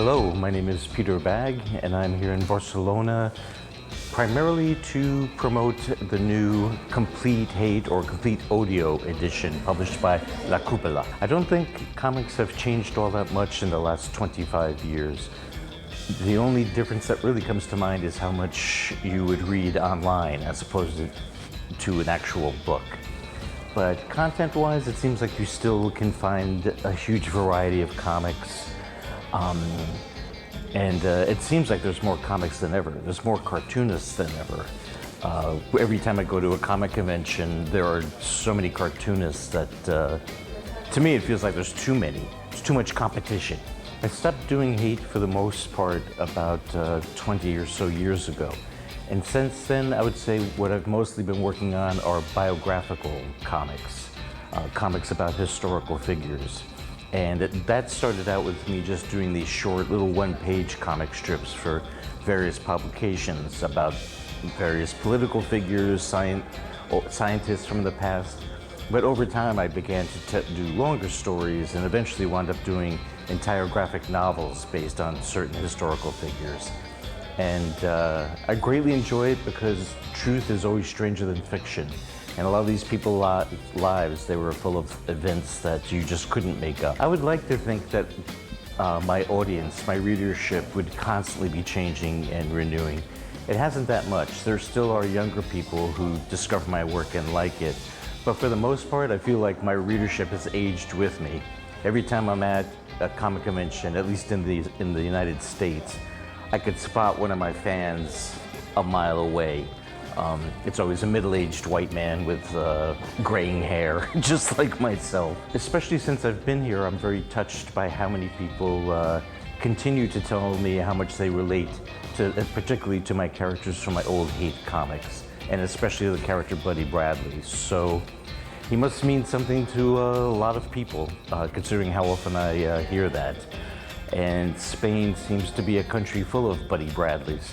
Hello, my name is Peter Bagge, and I'm here in Barcelona primarily to promote the new Complete Hate or Complete Audio edition published by La Cupola. I don't think comics have changed all that much in the last 25 years. The only difference that really comes to mind is how much you would read online as opposed to an actual book. But content-wise, it seems like you still can find a huge variety of comics. It seems like there's more comics than ever. There's more cartoonists than ever. Every time I go to a comic convention, there are so many cartoonists that, to me, it feels like there's too many. There's too much competition. I stopped doing hate for the most part about 20 or so years ago. And since then, I would say what I've mostly been working on are biographical comics, comics about historical figures. And that started out with me just doing these short little one-page comic strips for various publications about various political figures, scientists from the past. But over time, I began to do longer stories and eventually wound up doing entire graphic novels based on certain historical figures. And I greatly enjoy it because truth is always stranger than fiction. And a lot of these people's lives, they were full of events that you just couldn't make up. I would like to think that my audience, my readership, would constantly be changing and renewing. It hasn't that much. There still are younger people who discover my work and like it. But for the most part, I feel like my readership has aged with me. Every time I'm at a comic convention, at least in the United States, I could spot one of my fans a mile away. It's always a middle-aged white man with graying hair, just like myself. Especially since I've been here, I'm very touched by how many people continue to tell me how much they relate to, particularly to my characters from my old hate comics, and especially the character Buddy Bradley. So he must mean something to a lot of people, considering how often I hear that. And Spain seems to be a country full of Buddy Bradleys.